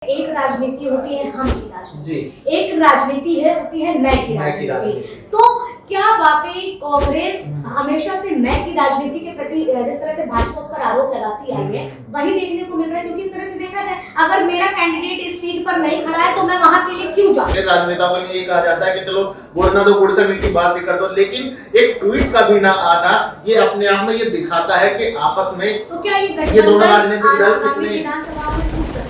एक राजनीति होती है हम की राजनीति, एक राजनीति होती है मैं की राजनीति। तो क्या वाकई कांग्रेस हमेशा से मैं की राजनीति के प्रति जिस तरह से भाजपा उस पर आरोप लगाती आई है वही देखने को मिल रहा है? क्योंकि इस तरह से देखा जाए अगर मेरा कैंडिडेट इस सीट पर नहीं खड़ा है तो मैं वहां के लिए क्यों जाऊं? राजनेताओं के लिए ये कहा जाता है कि चलो गुड़ ना दो गुड़ से मीठी बात भी कर दो, लेकिन एक ट्वीट का भी ना आना ये अपने आप में ये दिखाता है कि आपस में तो क्या ये दोनों राजनीतिक दल कितने विधानसभा में टूट सकता है?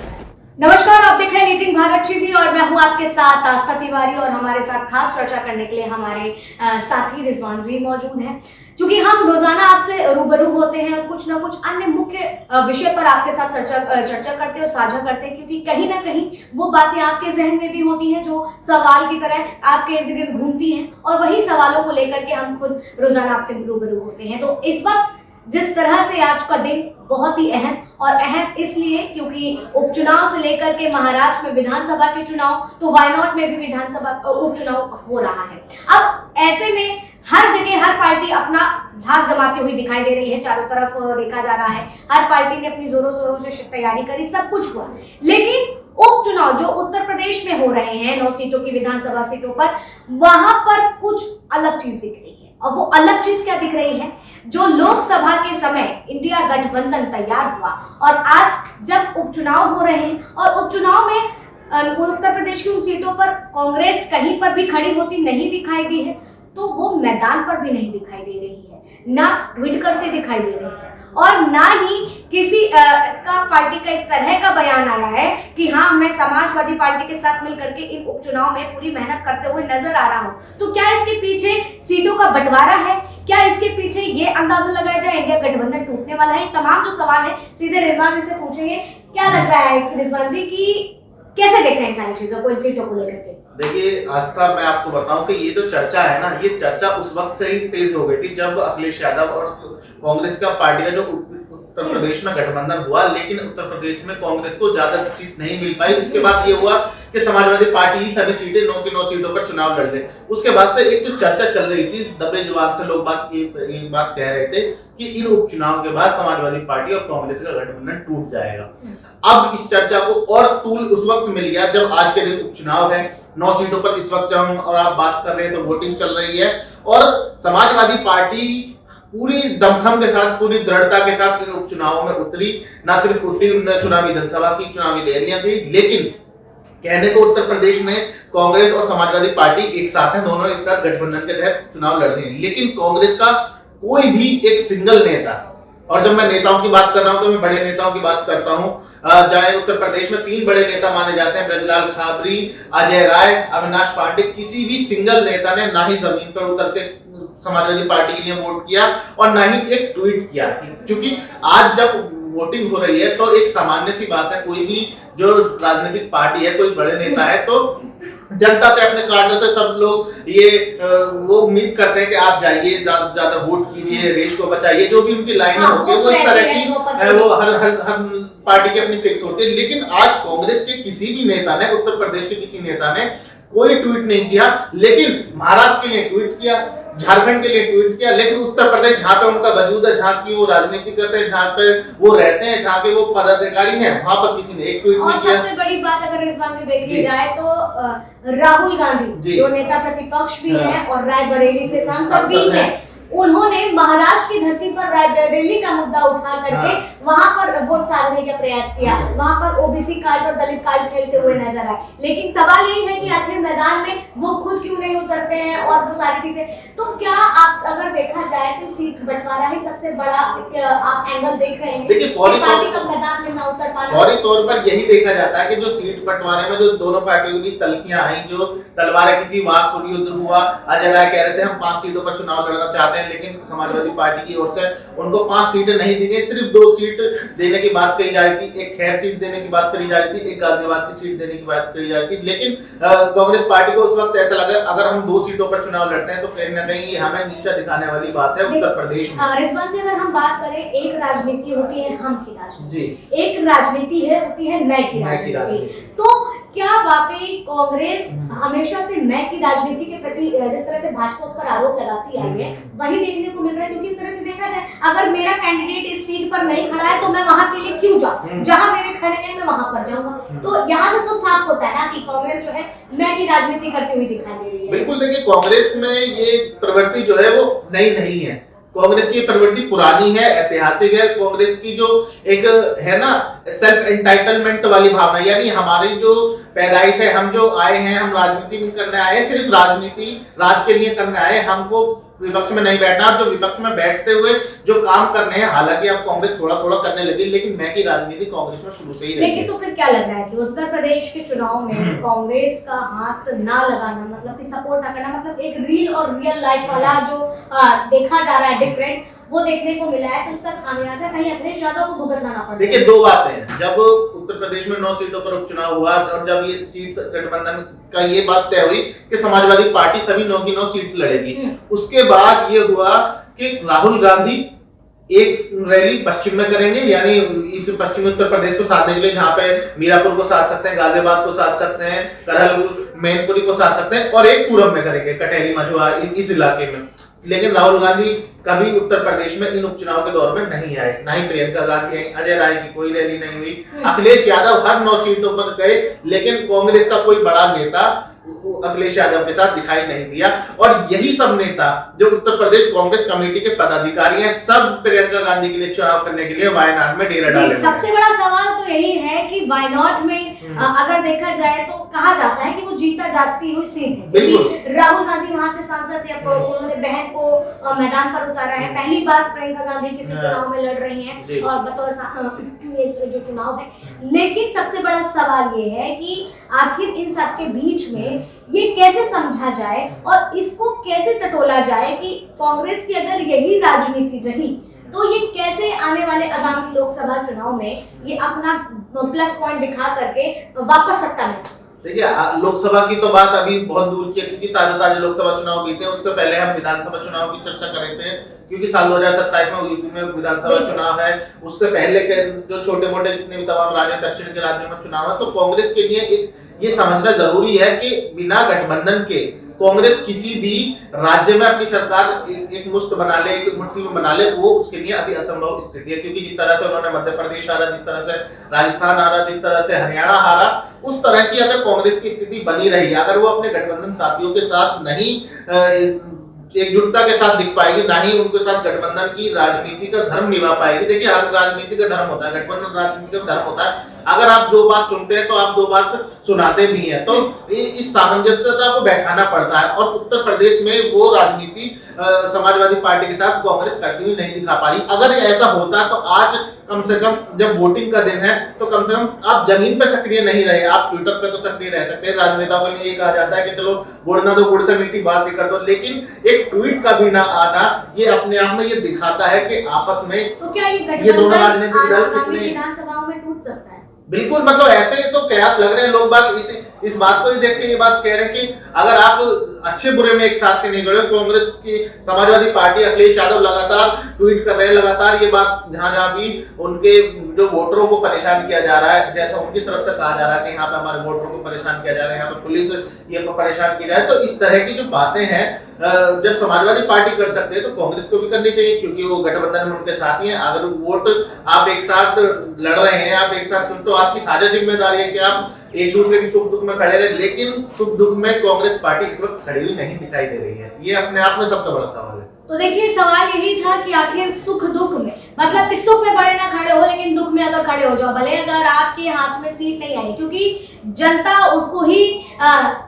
नमस्कार, आप देख रहे हैं लीडिंग भारत टीवी और मैं हूं आपके साथ आस्था तिवारी और हमारे साथ खास चर्चा करने के लिए हमारे साथी रिजवान भी मौजूद हैं। क्योंकि हम रोजाना आपसे रूबरू होते हैं और कुछ ना कुछ अन्य मुख्य विषय पर आपके साथ चर्चा करते हैं और साझा करते हैं, क्योंकि कहीं ना कहीं वो बातें आपके जहन में भी होती हैं जो सवाल की तरह आपके इर्द गिर्द घूमती हैं और वही सवालों को लेकर के हम खुद रोजाना आपसे रूबरू होते हैं। तो इस वक्त जिस तरह से आज का दिन बहुत ही अहम इसलिए क्योंकि उपचुनाव से लेकर के महाराष्ट्र में विधानसभा के चुनाव, तो वायनाड में भी विधानसभा उपचुनाव हो रहा है। अब ऐसे में हर जगह हर पार्टी अपना धाक जमाती हुई दिखाई दे रही है, चारों तरफ देखा जा रहा है हर पार्टी ने अपनी जोरों शोरों से तैयारी करी, सब कुछ हुआ। लेकिन उपचुनाव जो उत्तर प्रदेश में हो रहे हैं 9 सीटों की विधानसभा सीटों पर, वहां पर कुछ अलग चीज दिख रही है। और वो अलग चीज क्या दिख रही है? जो लोकसभा के समय इंडिया गठबंधन तैयार हुआ और आज जब उपचुनाव हो रहे हैं और उपचुनाव में उत्तर प्रदेश की उन सीटों पर कांग्रेस कहीं पर भी खड़ी होती नहीं दिखाई दी है, तो वो मैदान पर भी नहीं दिखाई दे रही है, ना ट्वीट करते दिखाई दे रही है और ना ही किसी का पार्टी का इस तरह का बयान आया है कि हाँ मैं समाजवादी पार्टी के साथ मिलकर के इन उपचुनाव में पूरी मेहनत करते हुए नजर आ रहा हूँ। तो क्या इसके पीछे सीटों का बंटवारा है? क्या इसके पीछे ये अंदाजा लगाया जाए इंडिया गठबंधन टूटने वाला है? तमाम जो सवाल है सीधे रिजवान जी से पूछेंगे। क्या लग रहा है रिजवान जी की कैसे देख रहे हैं सारी चीजों को, इन सीटों को लेकर के? देखिए आस्था, मैं आपको बताऊं कि ये जो चर्चा है ना, ये चर्चा उस वक्त से ही तेज हो गई थी जब अखिलेश यादव और कांग्रेस का पार्टी का जो उत्तर प्रदेश में गठबंधन हुआ, लेकिन उत्तर प्रदेश में कांग्रेस को ज्यादा सीट नहीं मिल पाई। उसके बाद ये हुआ कि समाजवादी पार्टी ही सभी सीटें 9 की 9 सीटों पर चुनाव लड़ दे। उसके बाद से एक जो चर्चा चल रही थी, दबे जुबान से लोग ये बात कह रहे थे कि इन उपचुनाव के बाद समाजवादी पार्टी और कांग्रेस का गठबंधन टूट जाएगा। अब इस चर्चा को और तूल उस वक्त मिल गया जब आज के दिन उपचुनाव है 9 सीटों पर। इस वक्त जब हम और आप बात कर रहे हैं तो वोटिंग चल रही है और समाजवादी पार्टी पूरी दमखम के साथ, पूरी दृढ़ता के साथ इन उपचुनावों में उतरी। ना सिर्फ उतरी, उन्होंने चुनावी जनसभा की, चुनावी रैलियां की, लेकिन कहने को उत्तर प्रदेश में कांग्रेस और समाजवादी पार्टी एक साथ हैं, दोनों एक साथ गठबंधन के तहत चुनाव लड़ रहे हैं। लेकिन कांग्रेस का कोई भी एक सिंगल नेता, और जब मैं नेताओं की बात कर रहा हूं तो मैं बड़े नेताओं की बात करता हूं, जहां उत्तर प्रदेश में 3 बड़े नेता माने जाते हैं, ब्रजलाल खाबरी, अजय राय, अविनाश पांडे, किसी भी सिंगल नेता ने ना ही जमीन पर उतर के समाजवादी पार्टी के लिए वोट किया और ना ही एक ट्वीट किया। क्योंकि आज जब वोटिंग हो रही है तो एक सामान्य सी बात है, कोई भी जो राजनीतिक पार्टी है, कोई बड़े नेता है, तो जनता से, अपने कार्डर से सब लोग वो उम्मीद करते हैं कि आप जाइए, ज्यादा से ज्यादा वोट कीजिए, देश को बचाइए, जो भी उनकी लाइन होती है वो इस तरह की वो हर पार्टी की अपनी फिक्स होती है। लेकिन आज कांग्रेस के किसी भी नेता ने, उत्तर प्रदेश के किसी नेता ने कोई ट्वीट नहीं किया, लेकिन महाराष्ट्र के लिए ट्वीट किया, झारखंड के लिए ट्वीट किया, लेकिन उत्तर प्रदेश जहाँ पे उनका वजूद है, जहाँ की वो राजनीति करते हैं, जहाँ पे वो रहते हैं, जहाँ के वो पदाधिकारी हैं, वहां पर किसी ने एक ट्वीट नहीं किया। सबसे बड़ी बात अगर रिजवान जी देखी जाए तो राहुल गांधी जो नेता प्रतिपक्ष भी हैं और रायबरेली से सांसद भी हैं, उन्होंने महाराष्ट्र की धरती पर रायबरेली का मुद्दा उठा करके वहां पर वोट साधने का प्रयास किया, वहां पर ओबीसी कार्ड और दलित कार्ड खेलते हुए नजर आए। लेकिन सवाल यही है कि आखिर मैदान में वो खुद क्यों नहीं उतरते हैं और वो सारी चीजें। तो क्या आप अगर देखा जाए तो सीट बंटवारा ही सबसे बड़ा आप एंगल देख रहे हैं? देखिए पार्टी का मैदान में ना उतर पाना, फौरी तौर पर यही देखा जाता है कि जो सीट बंटवारे में जो दोनों पार्टियों की तल्खियां आई, जो तलवारें की थी, वाक युद्ध हुआ। अजय राय कह रहे थे हम 5 सीटों पर चुनाव लड़ना चाहते हैं, लेकिन समाजवादी पार्टी की ओर से उनको 5 सीटें नहीं दी गई, सिर्फ 2 सीट देने की बात कही जा रही थी, एक खैर सीट देने की बात करी जा रही थी, एक गाजियाबाद की सीट देने की बात करी जा रही थी। लेकिन कांग्रेस पार्टी को उस वक्त ऐसा लगा अगर हम 2 सीटों पर चुनाव लड़ते हैं तो कहीं ना कहीं हमें नीचा दिखाने वाली बात है उत्तर प्रदेश में। रिजवान से अगर हम बात करें, एक राजनीति होती है हम की राजनीति, एक राजनीति होती है मैं की राजनीति। तो क्या वाकई कांग्रेस हमेशा से मैं की राजनीति के प्रति जिस तरह से भाजपा उस पर आरोप लगाती आई है वही देखने को मिल रहा है? क्योंकि इस तरह से देखा जाए, अगर मेरा कैंडिडेट इस सीट पर नहीं खड़ा है तो मैं वहां के लिए क्यों जाऊं, जहां मेरे खड़े हैं मैं वहां पर जाऊंगा। तो यहाँ से तो साफ होता है ना कि कांग्रेस जो है मैं की राजनीति करती हुई दिखाई दे रही है। बिल्कुल, देखिए कांग्रेस में ये प्रवृत्ति जो है वो नई नहीं है। कांग्रेस की प्रवृत्ति पुरानी है, ऐतिहासिक है। कांग्रेस की जो एक है ना सेल्फ एंटाइटलमेंट वाली भावना, यानी हमारी जो पैदाइश है, हम जो आए हैं, हम राजनीति में करने आए हैं, सिर्फ राजनीति राज के लिए करने आए हैं, हमको विपक्ष में नहीं बैठना। जो विपक्ष में बैठते हुए जो काम करने हैं, हालांकि अब कांग्रेस थोड़ा थोड़ा करने लगी, लेकिन मैं की राजनीति कांग्रेस में शुरू से ही रही है। लेकिन तो फिर क्या लग रहा है कि उत्तर प्रदेश के चुनाव में कांग्रेस का हाथ ना लगाना, मतलब कि सपोर्ट ना करना, मतलब एक रियल और रियल लाइफ वाला जो देखा जा रहा है डिफरेंट, वो देखने को मिला है, तो इसका खामियाजा कहीं अखिलेश यादव को भुगतना ना पड़े। देखिए, दो बातें हैं। जब उत्तर प्रदेश में 9 सीटों पर उपचुनाव हुआ और जब ये सीट्स गठबंधन का ये बात तय हुई कि समाजवादी पार्टी सभी 9 की 9 सीट लड़ेगी, उसके बाद ये हुआ कि राहुल गांधी एक रैली पश्चिम में करेंगे, यानी इस पश्चिमी उत्तर प्रदेश को साधने के लिए, जहां पे मीरापुर को साध सकते हैं, गाजियाबाद को साध सकते हैं, करहल मैनपुरी को साध सकते हैं, और एक पूरब में करेंगे, कटेरी मझुआ इस इलाके में। लेकिन राहुल गांधी कभी उत्तर प्रदेश में इन उपचुनाव के दौर में नहीं आए, ना ही प्रियंका गांधी आई, अजय राय की कोई रैली नहीं हुई। अखिलेश यादव हर 9 सीटों पर गए, लेकिन कांग्रेस का कोई बड़ा नेता अखिलेश यादव के साथ दिखाई नहीं दिया। और यही सब नेता जो उत्तर प्रदेश कांग्रेस कमेटी के पदाधिकारी हैं, सब प्रियंका गांधी के लिए चुनाव करने के लिए वायनाड में डेरा डाले। सबसे बड़ा सवाल तो यही है कि वायनाड में अगर देखा जाए तो कहा जाता है कि वो जीता जाती हुई सीट है, क्योंकि राहुल गांधी वहां से सांसद थे, उन्होंने बहन को मैदान पर उतारा है, पहली बार प्रियंका गांधी किसी चुनाव में लड़ रही हैं और बतौर ये जो चुनाव है। लेकिन सबसे बड़ा सवाल ये है कि आखिर इन सब के बीच में ये कैसे समझा जाए और इसको कैसे टटोला जाए कि कांग्रेस की अगर यही राजनीति रही तो ये कैसे आने वाले आगामी लोकसभा चुनाव में ये अपना प्लस पॉइंट दिखा करके वापस सत्ता में। देखिए, लोकसभा की तो बात अभी बहुत दूर की है, क्योंकि ताजे लोकसभा चुनाव बीते, उससे पहले हम विधानसभा चुनाव की चर्चा कर रहे थे, क्योंकि साल 2027 में यूपी में विधानसभा चुनाव है। उससे पहले के जो छोटे मोटे जितने भी तमाम राज्य दक्षिण के राज्यों में चुनाव है, तो कांग्रेस के लिए एक ये समझना जरूरी है कि बिना गठबंधन के कांग्रेस किसी भी राज्य में अपनी सरकार एक मुश्त बना ले, एक मुट्ठी में बना ले, वो उसके लिए अभी असंभव स्थिति है। क्योंकि जिस तरह से उन्होंने मध्य प्रदेश हारा, जिस तरह से राजस्थान हारा, जिस तरह से हरियाणा हारा, उस तरह की अगर कांग्रेस की स्थिति बनी रही, अगर वो अपने गठबंधन साथियों के साथ नहीं एकजुटता के साथ दिख पाएगी, ना ही उनके साथ गठबंधन की राजनीति का धर्म निभा पाएगी। देखिए, हर राजनीति का धर्म होता है, गठबंधन राजनीति का धर्म होता है। अगर आप दो बात सुनते हैं तो आप दो बात सुनाते भी हैं, तो इस सामंजस्यता को बैठाना पड़ता है। और उत्तर प्रदेश में वो राजनीति समाजवादी पार्टी के साथ कांग्रेस करती हुई नहीं दिखा पा रही। अगर ऐसा होता तो आज कम से कम जब वोटिंग का दिन है तो कम से कम आप जमीन पे सक्रिय नहीं रहे, आप ट्विटर पे तो सक्रिय रह सकते हैं। राजनेताओं के लिए ये कहा जाता है कि चलो गुड़ ना दो, गुड़ से मीठी बात भी कर दो, लेकिन एक ट्वीट का भी ना आना, ये अपने आप में ये दिखाता है कि आपस में तो क्या ये दोनों राजनीतिक दल कितने विधानसभाओं में टूट सकता है। बिल्कुल, मतलब ऐसे तो कयास लग रहे हैं। लोग बात इस बात को ही देख के ये बात कह रहे हैं कि अगर आप अच्छे बुरे में एक साथ के नहीं खड़े, कांग्रेस की समाजवादी पार्टी अखिलेश यादव लगातार ट्वीट कर रहे हैं, लगातार ये बात जहां भी उनके जो वोटरों को परेशान किया जा रहा है, जैसा उनकी तरफ से कहा जा रहा है कि यहाँ पे हमारे वोटरों को परेशान किया जा रहा है, यहाँ पे पुलिस ये परेशान की जाए, तो इस तरह की जो बातें हैं जब समाजवादी पार्टी कर सकते हैं तो कांग्रेस को भी करनी चाहिए, क्योंकि वो गठबंधन में उनके साथी हैं। अगर वोट आप एक साथ लड़ रहे हैं, आप एक साथ, तो आपकी साझा जिम्मेदारी है कि आप एक दूसरे की सुख दुख में खड़े रहे। लेकिन सुख दुख में कांग्रेस पार्टी इस वक्त खड़ी हुई नहीं दिखाई दे रही है। ये अपने आप में सबसे बड़ा सवाल है। तो देखिए, सवाल यही था कि आखिर सुख दुख में, मतलब कि सुख में बड़े ना खड़े हो, लेकिन दुख में अगर खड़े हो जाओ, भले अगर आपके हाथ में सीट नहीं आई, क्योंकि जनता उसको ही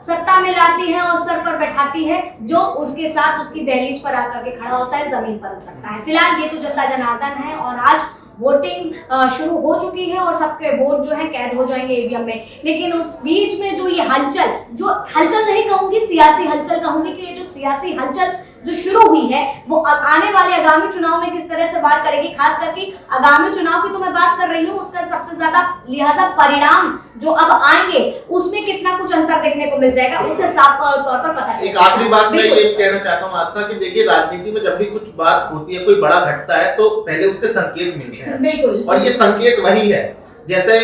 सत्ता में लाती है और सर पर बैठाती है जो उसके साथ उसकी दहलीज पर आकर के खड़ा होता है, जमीन पर उतरता है। फिलहाल ये तो जनता जनार्दन है और आज वोटिंग शुरू हो चुकी है और सबके वोट जो है कैद हो जाएंगे ईवीएम में। लेकिन उस बीच में जो ये हलचल, जो हलचल नहीं कहूंगी, सियासी हलचल कहूंगी, कि ये जो सियासी हलचल जो शुरू हुई है वो अब आने वाले आगामी चुनाव में किस तरह से बात करेगी। खास करके आगामी चुनाव की तो मैं बात कर रही हूँ, उसका सबसे ज्यादा लिहाजा परिणाम जो अब आएंगे उसमें कितना कुछ अंतर देखने को मिल जाएगा, उससे साफ तौर पर पता चलेगा। एक आखिरी बात मैं ये कहना चाहता हूँ आस्था, कि देखिए, राजनीति में जब भी कुछ बात होती है, कोई बड़ा घटता है, तो पहले उसके संकेत मिलते हैं। बिल्कुल, और ये संकेत वही है। जैसे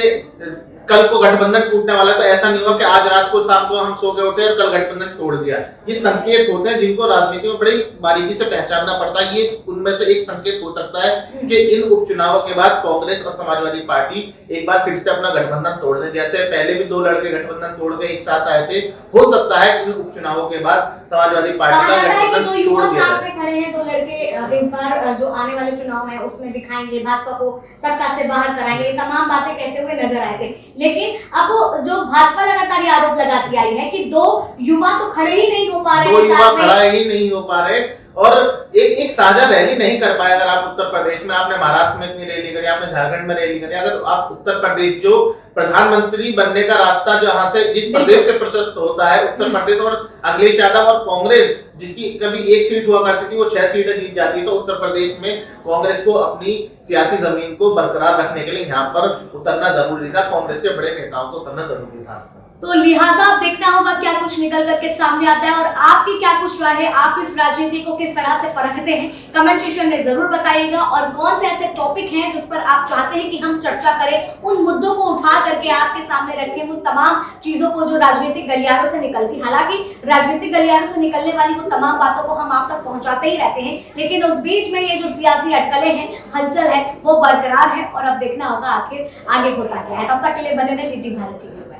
कल को गठबंधन टूटने वाला है, तो ऐसा नहीं हुआ कि आज रात को शाम को हम सो के उठे और कल गठबंधन तोड़ दिया। ये संकेत होते हैं जिनको राजनीति में बड़ी बारीकी से पहचानना पड़ता है। ये उनमें से एक संकेत हो सकता है कि इन उपचुनावों के बाद कांग्रेस और समाजवादी पार्टी एक बार फिर से अपना गठबंधन तोड़ दे। जैसे पहले भी 2 लड़के गठबंधन तोड़ के एक साथ आए थे, हो सकता है इन उपचुनावों के बाद समाजवादी पार्टी का गठबंधन दो युवा साथ में खड़े हैं, 2 लड़के इस बार जो आने वाले चुनाव है उसमें दिखाएंगे, भाजपा को सत्ता से बाहर कराएंगे, ये तमाम बातें कहते हुए नजर आए थे। लेकिन अब जो भाजपा लगातार ये आरोप लगाती आई है कि 2 युवा तो खड़े ही नहीं हो पा रहे, 2 युवा खड़ा ही नहीं हो पा रहे और एक साझा रैली नहीं कर पाए। अगर आप उत्तर प्रदेश में, आपने महाराष्ट्र में इतनी रैली करी, आपने झारखंड में रैली करी, अगर आप उत्तर प्रदेश जो प्रधानमंत्री बनने का रास्ता जहां से जिस प्रदेश से प्रशस्त होता है, उत्तर प्रदेश, और अखिलेश यादव और कांग्रेस जिसकी कभी 1 सीट हुआ करती थी वो 6 सीटें जीत जाती है, तो उत्तर प्रदेश में कांग्रेस को अपनी सियासी जमीन को बरकरार रखने के लिए यहाँ पर उतरना जरूरी था। कांग्रेस के बड़े नेताओं को उतरना जरूरी था। तो लिहाजा अब देखना होगा क्या कुछ निकल करके सामने आता है और आपकी क्या कुछ राय है, आप इस राजनीति को किस तरह से परखते हैं, कमेंट सेक्शन में जरूर बताइएगा। और कौन से ऐसे टॉपिक हैं जिस पर आप चाहते हैं कि हम चर्चा करें, उन मुद्दों को उठा करके आपके सामने रखें, उन तमाम चीजों को जो राजनीतिक गलियारों से निकलती, हालांकि राजनीतिक गलियारों से निकलने वाली वो तमाम बातों को हम आप तक पहुंचाते ही रहते हैं, लेकिन उस बीच में ये जो सियासी अटकलें हैं, हलचल है, वो बरकरार है और अब देखना होगा आखिर आगे होता क्या है। तब तक के लिए बने रहे लीजिंग भारत टीवी में।